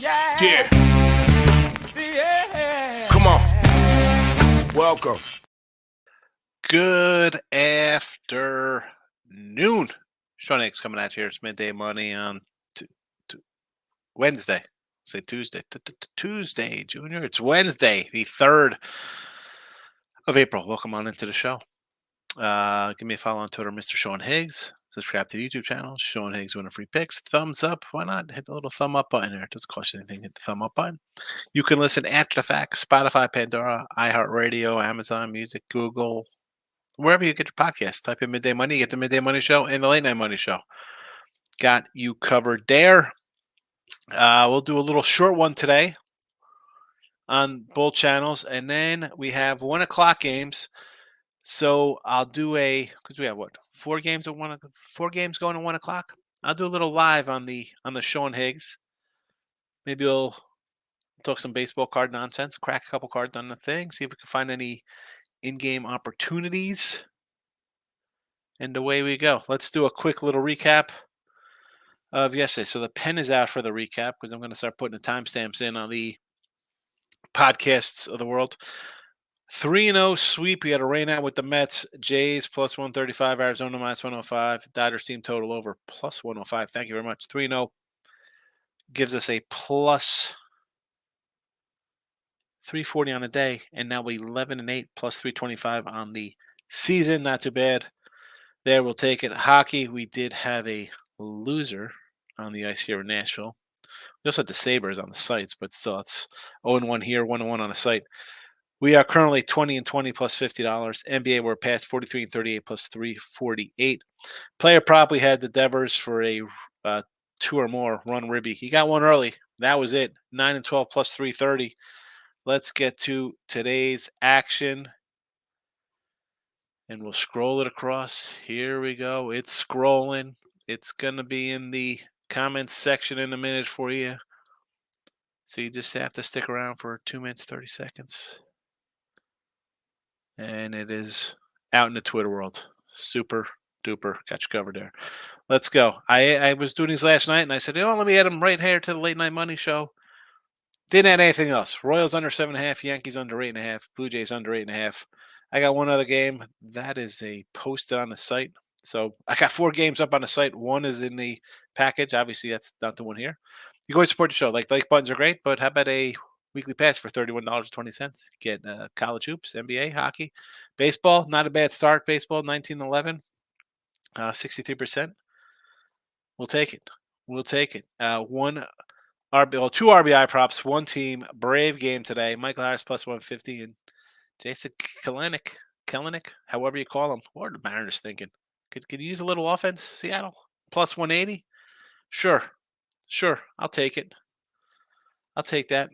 Yeah. Come on. Welcome. Good afternoon. Sean Higgs coming at you here. It's Midday Money on Wednesday. Say Tuesday. Tuesday, Junior. It's Wednesday, the 3rd of April. Welcome on into the show. Give me a follow on Twitter, Mr. Sean Higgs. Subscribe to the YouTube channel, Sean Higgs Winner Free Picks. Thumbs up. Why not? Hit the little thumb up button there. It doesn't cost you anything. Hit the thumb up button. You can listen after the fact. Spotify, Pandora, iHeartRadio, Amazon Music, Google, wherever you get your podcast. Type in Midday Money. You get the Midday Money Show and the Late Night Money Show. Got you covered there. We'll do a little short one today on both channels. And then we have 1 o'clock games. So I'll do because we have 4 games at 4 games going at 1 o'clock. I'll do a little live on the Sean Higgs. Maybe we'll talk some baseball card nonsense, crack a couple cards on the thing, see if we can find any in-game opportunities. And away we go. Let's do a quick little recap of yesterday. So the pen is out for the recap because I'm going to start putting the timestamps in on the podcasts of the world. 3-0 sweep. We had a rain out with the Mets. Jays plus 135. Arizona minus 105. Dodgers team total over plus 105. Thank you very much. 3-0 gives us a plus 340 on the day. And now 11-8 plus 325 on the season. Not too bad. There, we'll take it. Hockey, we did have a loser on the ice here in Nashville. We also had the Sabres on the sites, but still, it's 0-1 here, 1-1 on the site. We are currently 20-20 plus $50. NBA, we're past 43-38 plus 348. Player prop, we had the Devers for a 2 or more run Ribby. He got one early. That was it. 9-12 plus 330. Let's get to today's action. And we'll scroll it across. Here we go. It's scrolling. It's going to be in the comments section in a minute for you. So you just have to stick around for 2 minutes, 30 seconds. And it is out in the Twitter world. Super duper. Got you covered there. Let's go. I was doing these last night, and I said, let me add them right here to the Late Night Money Show. Didn't add anything else. Royals under 7.5. Yankees under 8.5. Blue Jays under 8.5. I got one other game. That is posted on the site. So I got 4 games up on the site. One is in the package. Obviously, that's not the one here. You go support the show. Like buttons are great, but how about a weekly pass for $31.20? Get college hoops, NBA, hockey, baseball. Not a bad start. Baseball, 19-11, 63%. We'll take it. We'll take it. 2 RBI props, 1 team. Brave game today. Michael Harris plus 150 and Jason Kelenic, however you call him. What are the Mariners thinking? Could you use a little offense, Seattle? Plus 180? Sure. I'll take it. I'll take that.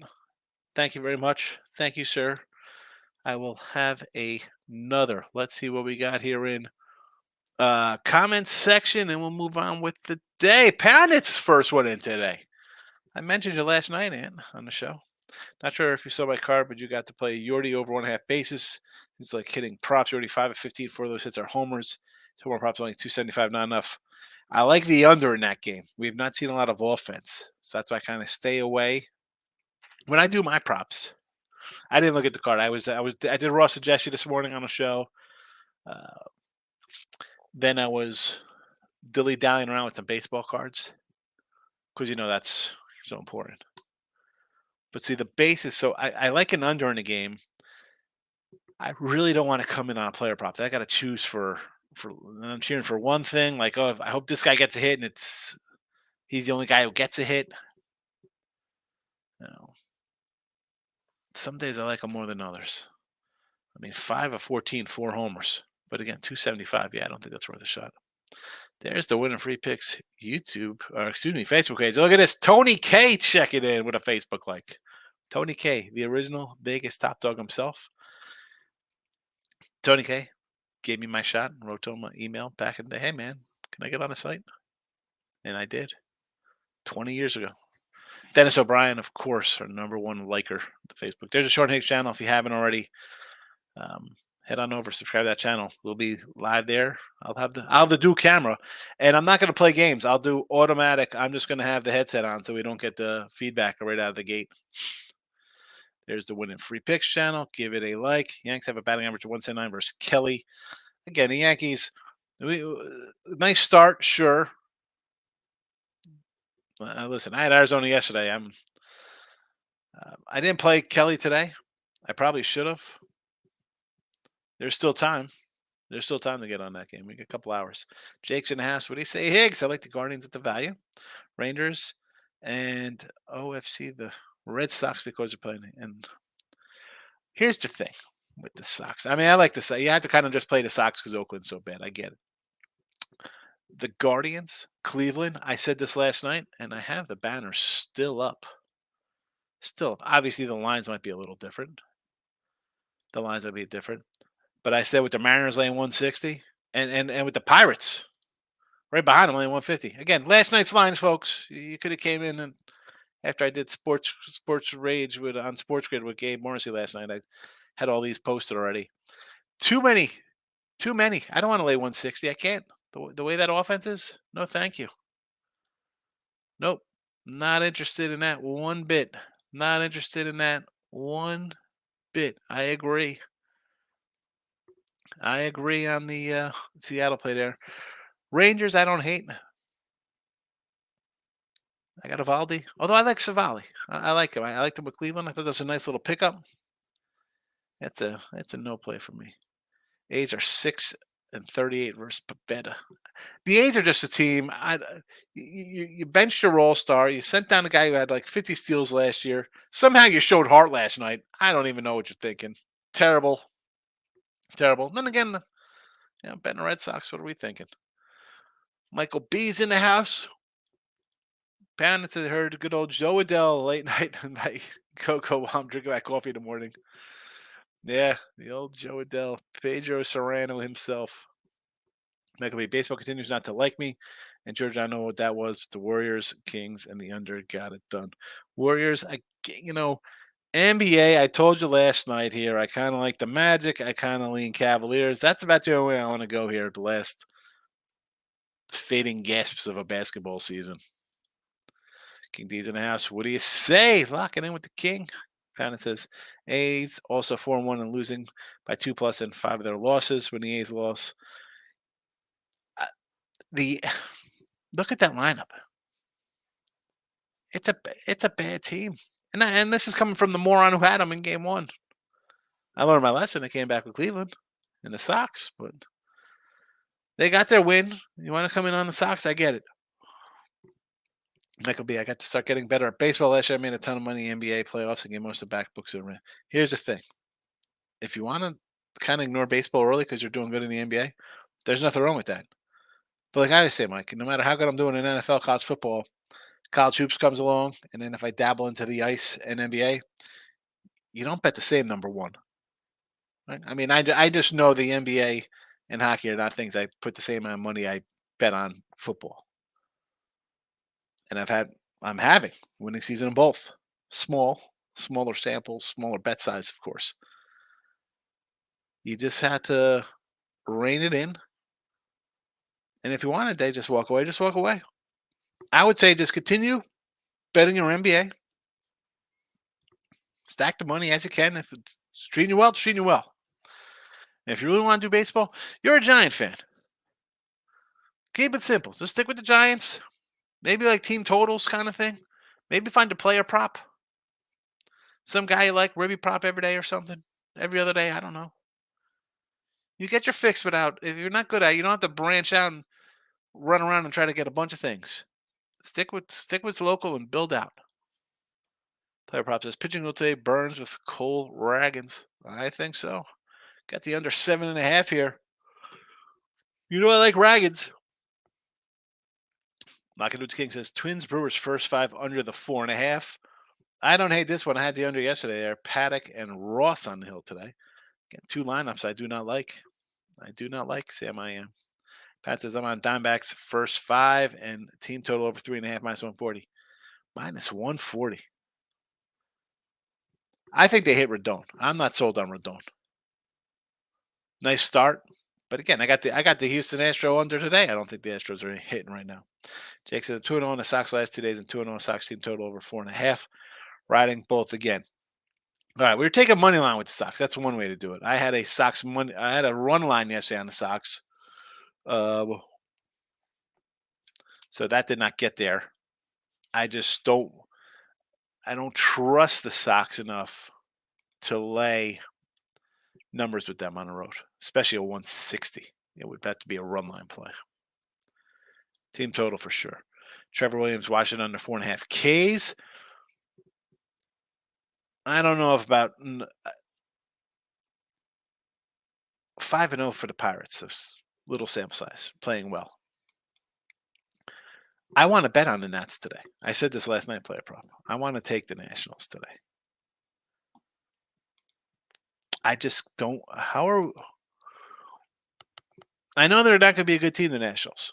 Thank you very much. Thank you, sir. I will have another. Let's see what we got here in comments section, and we'll move on with the day. Poundit's first one in today. I mentioned you last night, Ann, on the show. Not sure if you saw my card, but you got to play Yordi over 1.5 bases. It's like hitting props. Yordi 5 of 15. 4 of those hits are homers. 2 more props, only 275, not enough. I like the under in that game. We have not seen a lot of offense, so that's why I kind of stay away. When I do my props, I didn't look at the card. I did a raw suggestion this morning on the show. Then I was dilly-dallying around with some baseball cards because that's so important. But see, the basis, so I like an under in the game. I really don't want to come in on a player prop. I got to choose for I'm cheering for one thing. Like, I hope this guy gets a hit, and he's the only guy who gets a hit. Some days I like him more than others. 5 of 14, 4 homers. But again, 275. Yeah, I don't think that's worth a shot. There's the Winner Free Picks Facebook page. Look at this. Tony K checking in with a Facebook like. Tony K, the original Vegas top dog himself. Tony K gave me my shot and wrote to him an email back in the day. Hey, man, can I get on the site? And I did. 20 years ago. Dennis O'Brien, of course, our number one liker of the Facebook. There's a Sean Higgs channel if you haven't already. head on over, subscribe to that channel. We'll be live there. I'll have the dual camera, and I'm not going to play games. I'll do automatic. I'm just going to have the headset on so we don't get the feedback right out of the gate. There's the Winning Free Picks channel. Give it a like. Yanks have a batting average of 179 versus Kelly. Again, the Yankees, nice start, sure. Listen, I had Arizona yesterday. I didn't play Kelly today. I probably should have. There's still time. There's still time to get on that game. We got a couple hours. Jake's in the house. What do you say, Higgs? I like the Guardians at the value. Rangers and OFC, the Red Sox, because they're playing. And here's the thing with the Sox. I mean, I like the Sox. You have to kind of just play the Sox because Oakland's so bad. I get it. The Guardians, Cleveland. I said this last night, and I have the banner still up. Still up. Obviously, the lines might be a little different. The lines might be different. But I said with the Mariners laying 160 and with the Pirates right behind them laying 150. Again, last night's lines, folks. You could have came in and after I did sports rage on Sports Grid with Gabe Morrissey last night, I had all these posted already. Too many. I don't want to lay 160. I can't. The way that offense is, no thank you. Nope. Not interested in that one bit. Not interested in that one bit. I agree. I agree on the Seattle play there. Rangers, I don't hate. I got Evaldi. Although I like Savali. I like him. I liked him with Cleveland. I thought that was a nice little pickup. That's a no play for me. A's are 6-38 versus Pavetta. The A's are just a team. You benched your all-star. You sent down a guy who had like 50 steals last year. Somehow you showed heart last night. I don't even know what you're thinking. Terrible. Then again, betting the Red Sox. What are we thinking? Michael B's in the house. Pounding to her good old Joe Adele late night and my cocoa while I'm drinking my coffee in the morning. Yeah, the old Joe Adele, Pedro Serrano himself. Michael B. Baseball continues not to like me. And George, I know what that was. But the Warriors, Kings, and the under got it done. Warriors, NBA, I told you last night here, I kind of like the Magic. I kind of lean Cavaliers. That's about the only way I want to go here the last fading gasps of a basketball season. King D's in the house. What do you say? Locking in with the King. Kind says A's also 4-1 and losing by 2+ in 5 of their losses. When the A's lost, look at that lineup. It's a bad team, and this is coming from the moron who had them in Game 1. I learned my lesson. I came back with Cleveland and the Sox, but they got their win. You want to come in on the Sox? I get it. Michael B. I got to start getting better at baseball last year. I made a ton of money in NBA playoffs and get most of the back books. Here's the thing. If you want to kind of ignore baseball early because you're doing good in the NBA, there's nothing wrong with that. But like I always say, Mike, no matter how good I'm doing in NFL, college football, college hoops comes along, and then if I dabble into the ice and NBA, you don't bet the same number one. Right? I mean, I just know the NBA and hockey are not things I put the same amount of money I bet on football. And I'm having winning season in both. Smaller samples, smaller bet size, of course. You just had to rein it in. And if you want a day, just walk away. Just walk away. I would say just continue betting your NBA. Stack the money as you can. If it's treating you well, it's treating you well. And if you really want to do baseball, you're a Giant fan. Keep it simple. Just stick with the Giants. Maybe like team totals kind of thing. Maybe find a player prop. Some guy you like, Ribby prop every day or something. Every other day, I don't know. You get your fix without, if you're not good at it, you don't have to branch out and run around and try to get a bunch of things. Stick with local and build out. Player prop says pitching today Burns with Cole Ragans. I think so. Got the under 7.5 here. You know I like Ragans. Knocking with the King says Twins Brewers first 5 under the 4.5. I don't hate this one. I had the under yesterday there. Paddock and Ross on the hill today. Again, 2 lineups I do not like. Sam I am. Pat says I'm on Dimebacks first 5 and team total over 3.5 minus 140. Minus 140. I think they hit Rodon. I'm not sold on Rodon. Nice start. But again, I got the Houston Astro under today. I don't think the Astros are hitting right now. Jake says 2-0 on the Sox last 2 days and 2-0 on Sox team total over 4.5. Riding both again. All right, we were taking money line with the Sox. That's one way to do it. I had a run line yesterday on the Sox. So that did not get there. I just don't trust the Sox enough to lay numbers with them on the road, especially a 160. It would have to be a run line play. Team total for sure. Trevor Williams, Washington under 4.5 Ks. I don't know if about 5-0 for the Pirates. So little sample size, playing well. I want to bet on the Nats today. I said this last night, player prop. I want to take the Nationals today. I just don't. I know they're not going to be a good team, the Nationals.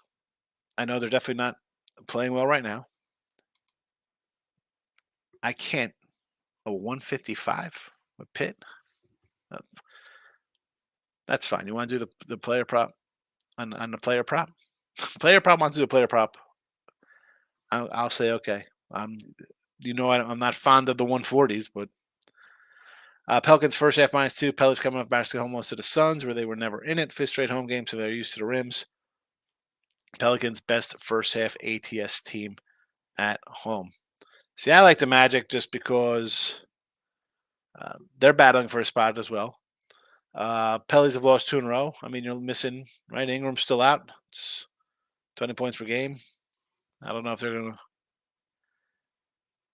I know they're definitely not playing well right now. I can't. A 155 with Pitt? That's fine. You want to do the player prop on the player prop? Player prop wants to do a player prop. I'll say okay. I'm not fond of the 140s, but Pelicans first half -2. Pelicans coming off basket home loss to the Suns, where they were never in it. 5th straight home game, so they're used to the rims. Pelicans best first half ATS team at home. See, I like the Magic just because they're battling for a spot as well. Pellies have lost 2 in a row. I mean, you're missing, right? Ingram's still out. It's 20 points per game. I don't know if they're going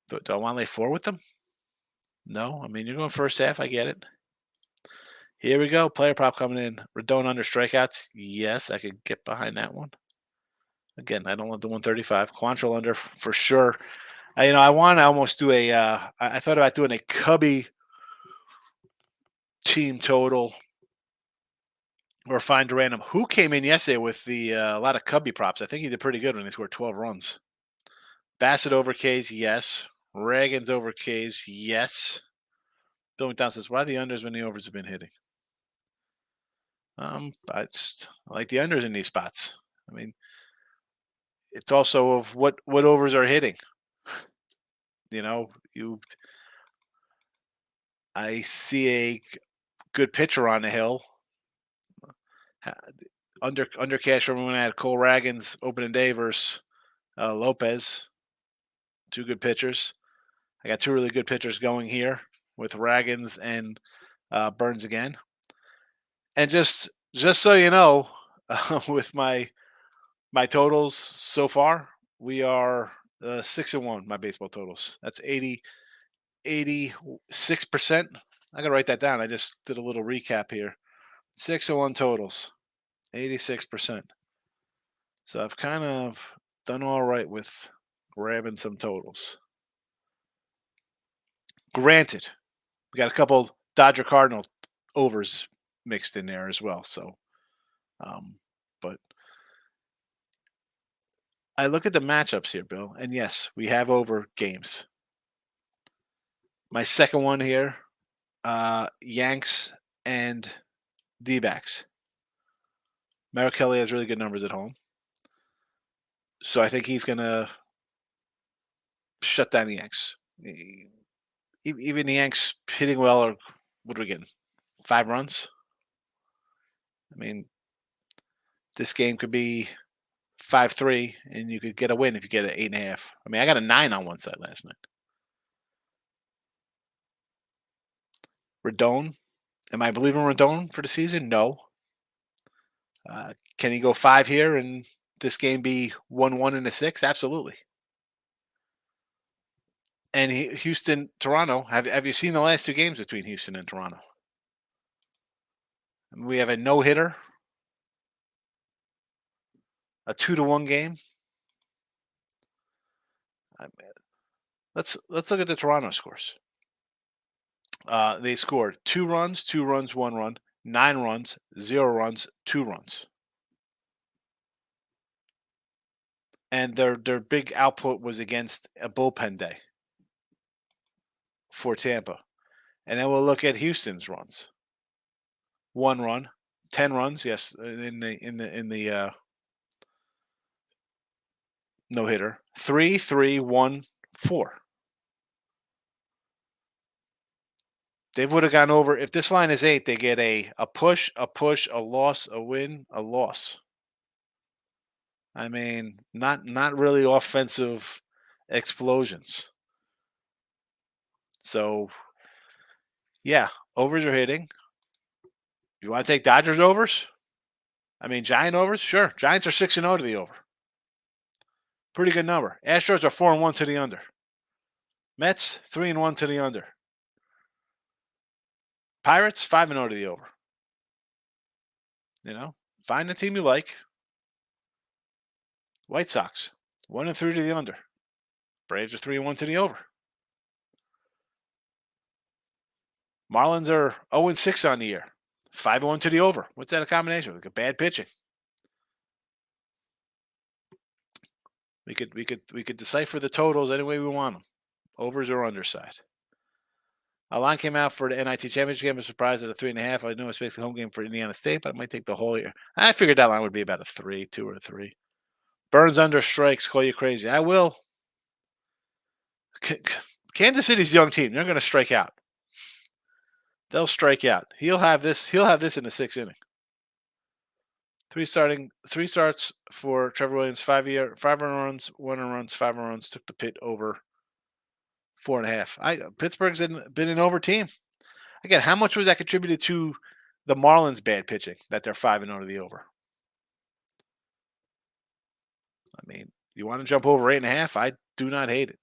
to. Do I want to lay 4 with them? No. I mean, you're going first half. I get it. Here we go. Player prop coming in. Rodon under strikeouts. Yes, I could get behind that one. Again, I don't want the 135. Quantrill under for sure. I want to almost do a. I thought about doing a Cubby team total, or find a random. Who came in yesterday with a lot of Cubby props? I think he did pretty good when he scored 12 runs. Bassett over K's, yes. Reagan's over K's, yes. Bill McDonald says, why the unders when the overs have been hitting? I like the unders in these spots. I mean, it's also of what overs are hitting. I see a good pitcher on the hill. Under cash from when I had Cole Ragans opening day versus Lopez. 2 good pitchers. I got 2 really good pitchers going here with Ragans and Burns again. And just so you know, with my totals so far, we are 6-1. My baseball totals. That's 86%. I gotta write that down. I just did a little recap here. 6-1 totals, 86%. So I've kind of done all right with grabbing some totals. Granted, we got a couple Dodger Cardinal overs mixed in there as well. So, but I look at the matchups here, Bill, and yes, we have over games. My second one here, Yanks and D-backs. Merrill Kelly has really good numbers at home. So I think he's going to shut down the Yanks. Even the Yanks hitting well, or what are we getting? 5 runs? I mean, this game could be 5-3, and you could get a win if you get an 8.5. I mean, I got a 9 on one side last night. Rodon. Am I believing Rodon for the season? No. Can he go 5 here and this game be 1-1 in the 6th? Absolutely. And Houston, Toronto. Have you seen the last 2 games between Houston and Toronto? I mean, we have a no-hitter, a 2-1 game. Let's look at the Toronto scores. They scored 2 runs, 2 runs, 1 run, 9 runs, 0 runs, 2 runs. And their big output was against a bullpen day for Tampa. And then we'll look at Houston's runs. 1 run, 10 runs, yes, in the no hitter. 3-3-1-4. They would have gone over. If this line is 8, they get a push, a loss, a win, a loss. I mean, not really offensive explosions. So yeah, overs are hitting. You want to take Dodgers overs? I mean, Giant overs? Sure. Giants are 6-0 to the over. Pretty good number. Astros are 4-1 to the under. Mets 3-1 to the under. Pirates 5-0 to the over. You know, find the team you like. White Sox 1-3 to the under. Braves are 3-1 to the over. Marlins are 0-6 on the year. 5-1 to the over. What's that a combination? Like a bad pitching. We could decipher the totals any way we want them. Overs or underside. A line came out for the NIT championship game. I was surprised at a 3.5. I knew it's basically a home game for Indiana State, but I might take the whole year. I figured that line would be about a 3, 2 or 3. Burns under strikes. Call you crazy. I will. Kansas City's young team. They're going to strike out. They'll strike out. He'll have this in the 6th inning. 3 starts for Trevor Williams. 5 runs, 1 runs, 5 runs. Took the pit over 4.5. Pittsburgh's been an over team. Again, how much was that contributed to the Marlins' bad pitching that they're 5-0 to the over? I mean, you want to jump over 8.5? I do not hate it.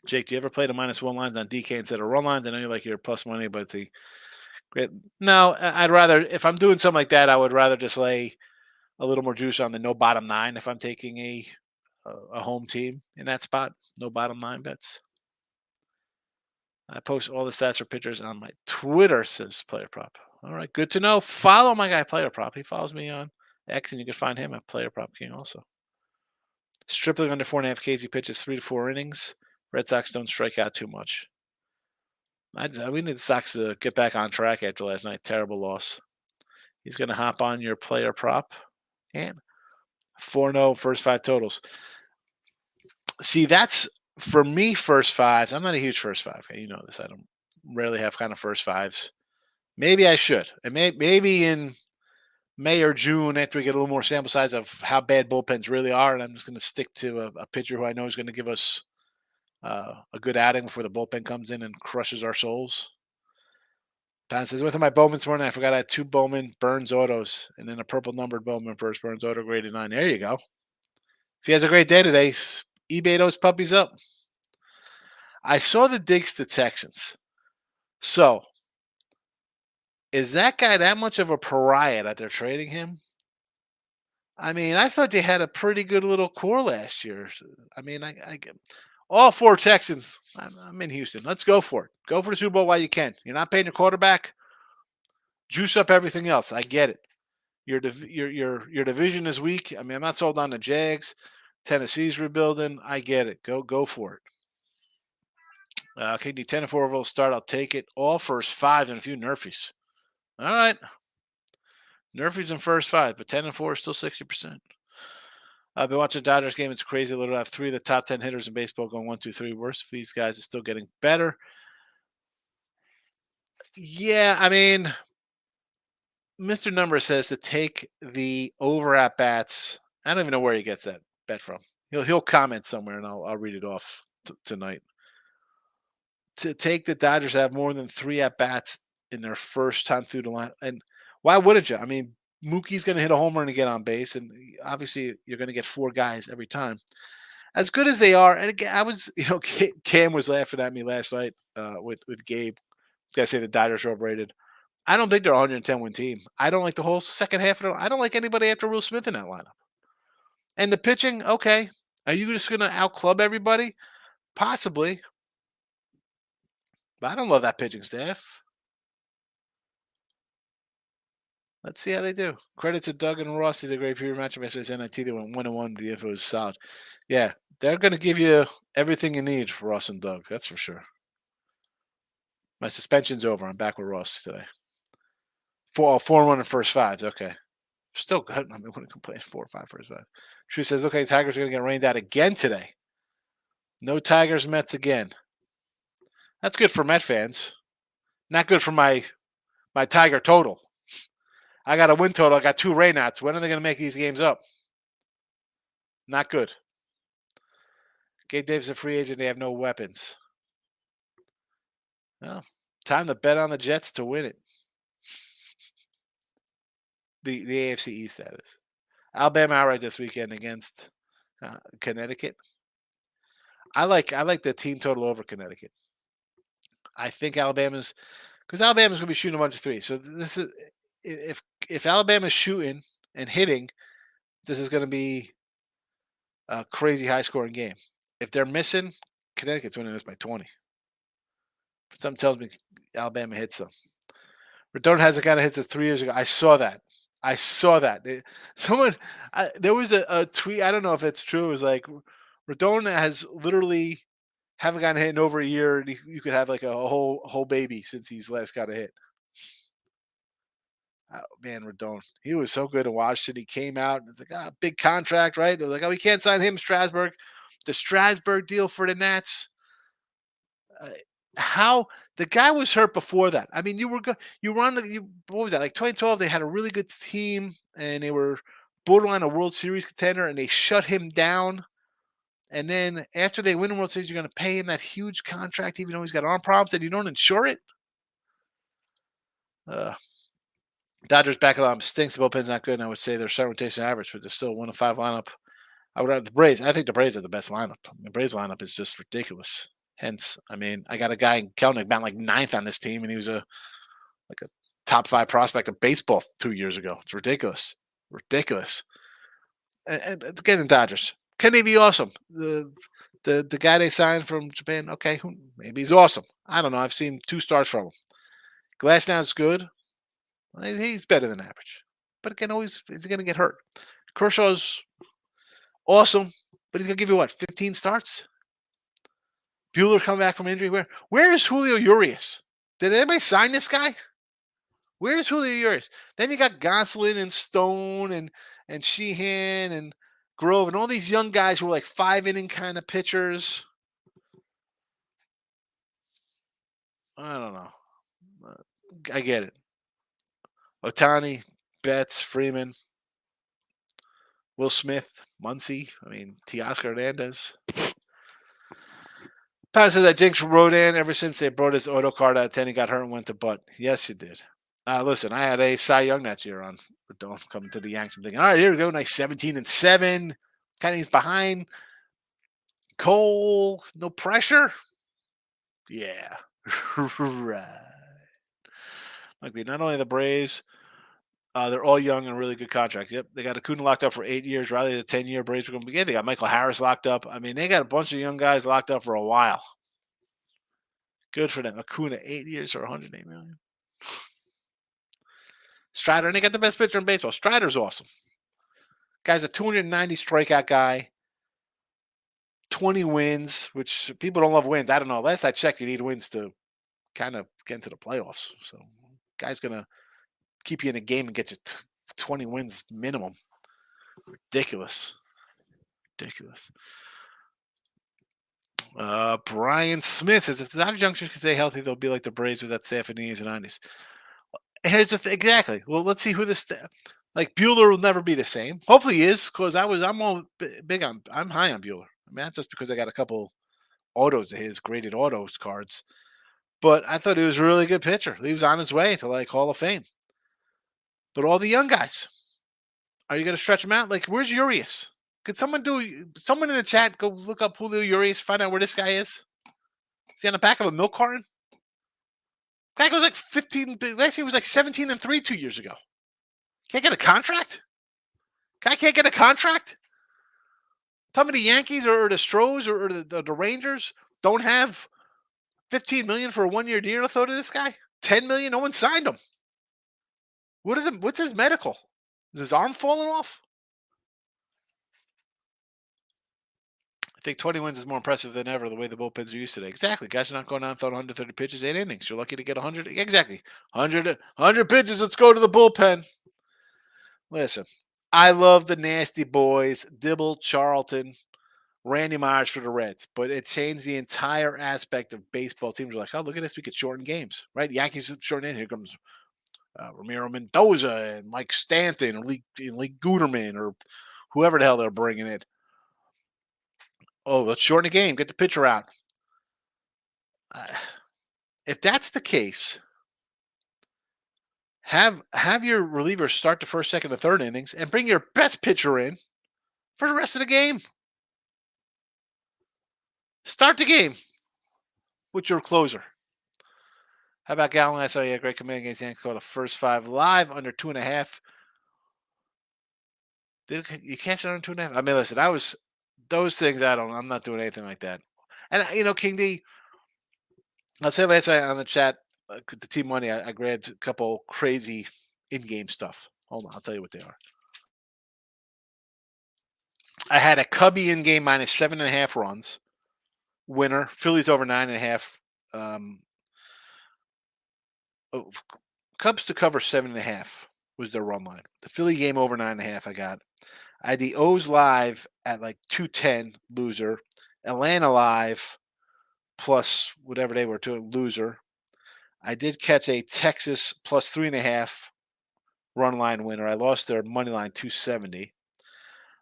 Jake, do you ever play the -1 lines on DK instead of run lines? I know you like your plus money, but it's great. No, I'd rather, if I'm doing something like that, I would rather just lay a little more juice on the no bottom 9 if I'm taking a home team in that spot. No bottom 9 bets. I post all the stats or pictures on my Twitter, says Player Prop. All right, good to know. Follow my guy, Player Prop. He follows me on X, and you can find him at Player Prop King also. Stripling under 4.5 Ks. He pitches 3 to 4 innings. Red Sox don't strike out too much. We need the Sox to get back on track after last night. Terrible loss. He's going to hop on your Player Prop. And 4-0 first 5 totals. See, that's, for me, first 5s. I'm not a huge first 5 guy. You know this. I don't rarely have kind of first 5s. Maybe I should. And maybe in May or June, after we get a little more sample size of how bad bullpens really are, and I'm just going to stick to a pitcher who I know is going to give us a good outing before the bullpen comes in and crushes our souls. Don says, with my Bowman this morning, I forgot I had 2 Bowman Burns autos and then a purple numbered Bowman first Burns auto graded 9. There you go. If he has a great day today, eBay those puppies up. I saw the digs to Texans. So, is that guy that much of a pariah that they're trading him? I mean, I thought they had a pretty good little core last year. I mean, I all 4 Texans. I'm in Houston. Let's go for it. Go for the Super Bowl while you can. You're not paying your quarterback. Juice up everything else. I get it. Your division is weak. I mean, I'm not sold on the Jags. Tennessee's rebuilding. I get it. Go for it. KD 10-4 overall start. I'll take it. All first 5 and a few Nerfies. All right. Nerfies in first 5, but 10-4 is still 60%. I've been watching the Dodgers game. It's crazy. Literally, I have 3 of the top 10 hitters in baseball going 1, 2, 3. Worst of these guys is still getting better. Yeah, I mean, Mr. Number says to take the over at bats. I don't even know where he gets that bet from. He'll comment somewhere, and I'll read it off tonight. To take the Dodgers to have more than 3 at bats in their first time through the line, and why wouldn't you? I mean, Mookie's going to hit a home run and get on base, and obviously you're going to get 4 guys every time. As good as they are, and again, I was, Cam was laughing at me last night with Gabe. I say the Dodgers are overrated. I don't think they're a 110 win team. I don't like the whole second half of it. I don't like anybody after Will Smith in that lineup. And the pitching, okay. Are you just going to out-club everybody? Possibly. But I don't love that pitching staff. Let's see how they do. Credit to Doug and Ross. They did a great preview matchup. SSNIT, NIT. They went 1-1. The info was solid. Yeah, they're going to give you everything you need, Ross and Doug. That's for sure. My suspension's over. I'm back with Ross today. 4-1 in the first 5. Okay. Still good. I mean, wouldn't complain. 4 or 5 first 5. True says, okay, Tigers are going to get rained out again today. No Tigers Mets again. That's good for Met fans. Not good for my Tiger total. I got a win total. I got 2 rainouts. When are they going to make these games up? Not good. Gabe Davis a free agent. They have no weapons. Well, time to bet on the Jets to win it. The AFC East, that is. Alabama outright this weekend against Connecticut. I like the team total over Connecticut. I think Alabama's going to be shooting a bunch of threes. So this is if Alabama's shooting and hitting, this is going to be a crazy high scoring game. If they're missing, Connecticut's winning this by 20. But something tells me Alabama hits them. Redone has a guy that hits it 3 years ago. I saw that. There was a tweet. I don't know if it's true. It was like Redone has literally haven't gotten hit in over a year. And you could have like a whole baby since he's last got a hit. Oh, man, Redone. He was so good in Washington. He came out and it's like, big contract, right? They're like, we can't sign him, Strasburg. The Strasburg deal for the Nats. How the guy was hurt before that. I mean, you were on what was that, like 2012? They had a really good team and they were borderline a World Series contender, and they shut him down. And then after they win the World Series, you're going to pay him that huge contract, even though he's got arm problems, and you don't insure it. Dodgers back lineup stinks. The bullpen's not good, and I would say their start rotation average, but they're still 1 of 5 lineup. I would have the Braves. I think the Braves are the best lineup. The Braves lineup is just ridiculous. Hence, I mean, I got a guy in Kelnick about like 9th on this team, and he was a top 5 prospect of baseball 2 years ago. It's ridiculous. And again, the Dodgers, can they be awesome? The guy they signed from Japan, okay, maybe he's awesome. I don't know. I've seen 2 starts from him. Glasnow's good. He's better than average, but again, always he's going to get hurt. Kershaw's awesome, but he's going to give you 15 starts. Bueller coming back from injury. Where is Julio Urias? Did anybody sign this guy? Where is Julio Urias? Then you got Gonsolin and Stone and Sheehan and Grove and all these young guys who were like 5-inning kind of pitchers. I don't know. I get it. Ohtani, Betts, Freeman, Will Smith, Muncy. I mean, Teoscar Hernandez. Pat says that Jinx Rodan ever since they brought his auto card out 10, he got hurt and went to butt. Yes, you did. Listen, I had a Cy Young that year on Rodon coming to the Yanks. I'm thinking, all right, here we go. Nice 17-7. Kenny's behind. Cole, no pressure. Yeah. Right. Like not only the Braves, they're all young and really good contracts. Yep, they got Acuna locked up for 8 years. Riley, the 10-year Braves are going to be. They got Michael Harris locked up. I mean, they got a bunch of young guys locked up for a while. Good for them. Acuna, 8 years or $108 million. Strider, and they got the best pitcher in baseball. Strider's awesome. Guy's a 290 strikeout guy. 20 wins, which people don't love wins. I don't know. Last I checked, you need wins to kind of get into the playoffs. So, guy's going to keep you in a game and get you 20 wins minimum. Ridiculous. Brian Smith says, if the Dodgers youngsters can stay healthy, they'll be like the Braves with that staff in the 80s and 90s. Here's the thing. Exactly. Well, let's see who this like Bueller will never be the same. Hopefully he is, because I'm all big on. I'm high on Bueller. I mean, not just because I got a couple autos of his graded autos cards, but I thought he was a really good pitcher. He was on his way to like Hall of Fame. But all the young guys, are you going to stretch them out? Like, where's Urias? Could someone in the chat go look up Julio Urias, find out where this guy is? Is he on the back of a milk carton? Guy goes like 15. Last year was like 17-3 2 years ago. Can't get a contract? Guy can't get a contract? Tell me the Yankees or the Stros or the Rangers don't have $15 million for a 1-year deal to throw to this guy? $10 million? No one signed him. What's his medical? Is his arm falling off? think 20 wins is more impressive than ever the way the bullpens are used today. Exactly. Guys are not going out throwing 130 pitches, 8 innings. You're lucky to get 100. Exactly. 100 pitches. Let's go to the bullpen. Listen, I love the nasty boys, Dibble, Charlton, Randy Myers for the Reds, but it changed the entire aspect of baseball. Teams are like, oh, look at this. We could shorten games, right? Yankees shorten in. Here comes Ramiro Mendoza and Mike Stanton or Lee Guterman or whoever the hell they're bringing in. Oh, let's shorten the game. Get the pitcher out. If that's the case, have your relievers start the first, second, and third innings and bring your best pitcher in for the rest of the game. Start the game with your closer. How about Gallen? I saw you had a great command against Yankees. Called the first 5 live under 2.5. You can't sit under 2.5. I mean, listen, those things. I'm not doing anything like that. And King D, I'll say last night on the chat, the Team Money, I grabbed a couple crazy in-game stuff. Hold on, I'll tell you what they are. I had a Cubby in-game minus 7.5 runs. Winner. Phillies over 9.5. Cubs to cover 7.5 was their run line. The Philly game over 9.5 I got. I had the O's live at like 210, loser. Atlanta live plus whatever they were to loser. I did catch a Texas plus 3.5 run line winner. I lost their money line 270.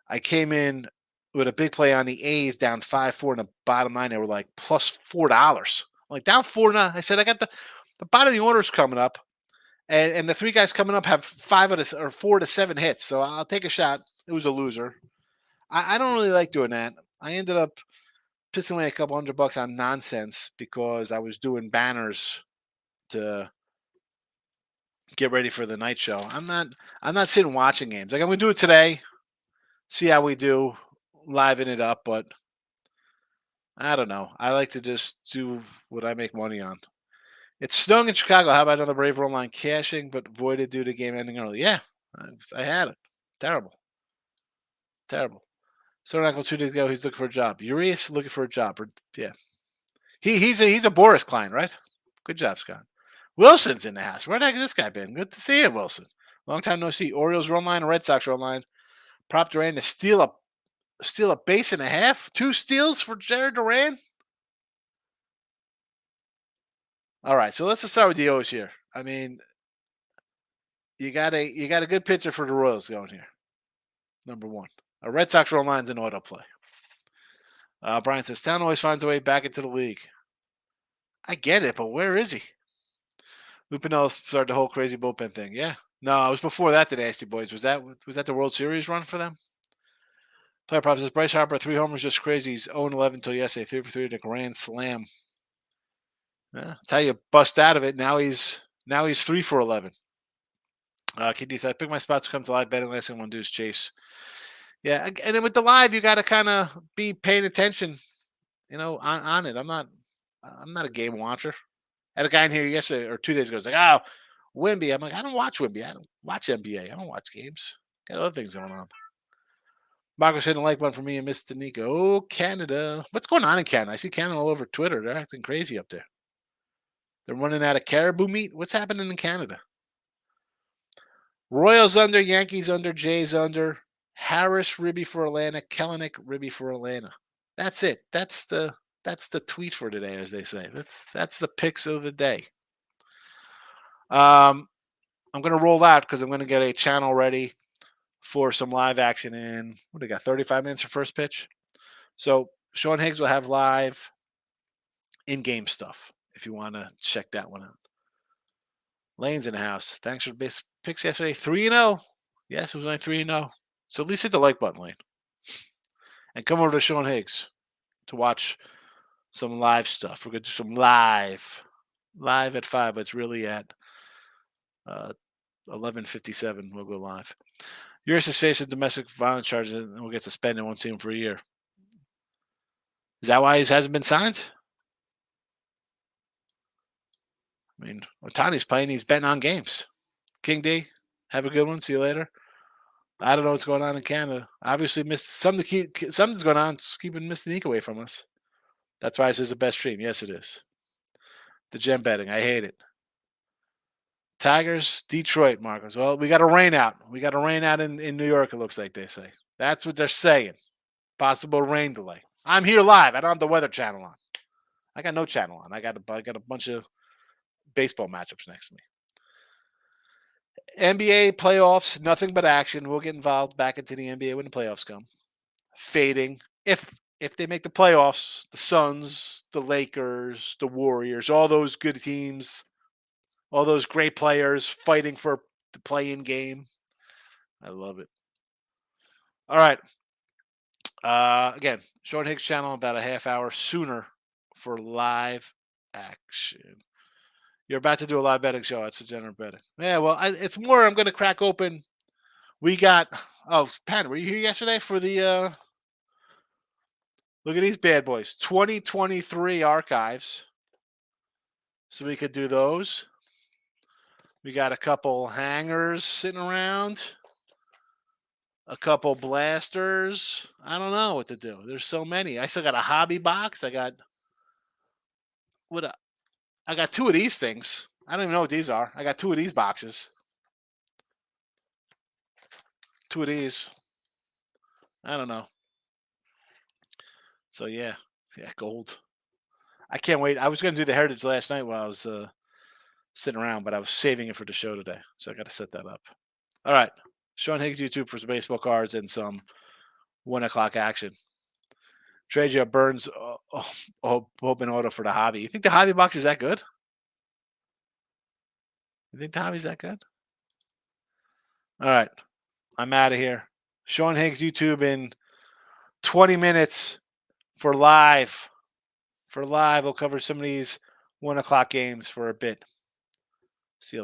I came in with a big play on the A's down 5-4 in the bottom line. They were like plus $4. I'm like down 4 now. I said I got the bottom of the order's coming up. And the 3 guys coming up have 4 to 7 hits. So I'll take a shot. It was a loser. I don't really like doing that. I ended up pissing away a couple $100 on nonsense because I was doing banners to get ready for the night show. I'm not sitting watching games. Like I'm gonna do it today, see how we do, liven it up, but I don't know. I like to just do what I make money on. It's snowing in Chicago. How about another Brave run line cashing, but voided due to game ending early? Yeah, I had it. Terrible. So Uncle 2 days ago, he's looking for a job. Urias looking for a job. Yeah. He's a Boris client, right? Good job, Scott. Wilson's in the house. Where the heck has this guy been? Good to see you, Wilson. Long time no see. Orioles run line, Red Sox run line. Prop Duran to steal a base and a half. 2 steals for Jared Duran. All right, so let's just start with the O's here. I mean, you got a good pitcher for the Royals going here. Number 1. A Red Sox run line's an autoplay. Brian says, Town always finds a way back into the league. I get it, but where is he? Lupinell started the whole crazy bullpen thing. Yeah. No, it was before that, the Nasty Boys. Was that the World Series run for them? Player Prop says, Bryce Harper, 3 homers, just crazy. He's 0-11 until yesterday, 3 for 3 to grand slam. Yeah, that's how you bust out of it. Now he's 3 for 11. KD said, I picked my spots to come to live betting. Last thing I want to do is chase. Yeah, and then with the live, you got to kind of be paying attention, on it. I'm not a game watcher. I had a guy in here yesterday or 2 days ago. He's like, oh, Wemby. I'm like, I don't watch Wemby. I don't watch NBA. I don't watch games. Got other things going on. Marcos hitting a like button for me and Mr. Nico. Oh, Canada. What's going on in Canada? I see Canada all over Twitter. They're acting crazy up there. They're running out of caribou meat. What's happening in Canada? Royals under, Yankees under, Jays under. Harris, Ribby for Atlanta. Kellenic, Ribby for Atlanta. That's it. That's the tweet for today, as they say. That's the picks of the day. I'm going to roll out because I'm going to get a channel ready for some live action in, what do you got, 35 minutes for first pitch? So Sean Higgs will have live in-game stuff if you want to check that one out. Lane's in the house. Thanks for the base picks yesterday. 3-0. Yes, it was only 3-0. So at least hit the like button, Lane. And come over to Sean Higgs to watch some live stuff. We're going to do some live at 5, but it's really at 11:57. We'll go live. Urias is facing domestic violence charges and will get suspended. Won't see him for a year. Is that why he hasn't been signed? I mean, Otani's playing. He's betting on games. King D, have a good one. See you later. I don't know what's going on in Canada. Obviously, something's going on. It's keeping Mr. Nick away from us. That's why this is the best stream. Yes, it is. The gem betting. I hate it. Tigers, Detroit, Marcos. Well, we got a rain out. We got a rain out in New York, it looks like they say. That's what they're saying. Possible rain delay. I'm here live. I don't have the Weather Channel on. I got no channel on. I got a bunch of baseball matchups next to me. NBA playoffs, nothing but action. We'll get involved back into the NBA when the playoffs come. Fading. If they make the playoffs, the Suns, the Lakers, the Warriors, all those good teams, all those great players fighting for the play-in game. I love it. All right. Again, Sean Higgs channel about a half hour sooner for live action. You're about to do a live betting show. It's a general betting. Yeah, well, it's more I'm going to crack open. We got, Pat, were you here yesterday for the, look at these bad boys, 2023 archives. So we could do those. We got a couple hangers sitting around. A couple blasters. I don't know what to do. There's so many. I still got a hobby box. I got two of these things. I don't even know what these are. I got two of these boxes. Two of these. I don't know. So yeah, gold. I can't wait. I was going to do the Heritage last night while I was sitting around, but I was saving it for the show today. So I got to set that up. All right. Sean Higgs YouTube for some baseball cards and some 1 o'clock action. Trade you a Burns open auto for the hobby. You think the hobby box is that good? You think the hobby's that good? All right. I'm out of here. Sean Higgs YouTube in 20 minutes for live. We'll cover some of these 1 o'clock games for a bit. See you later.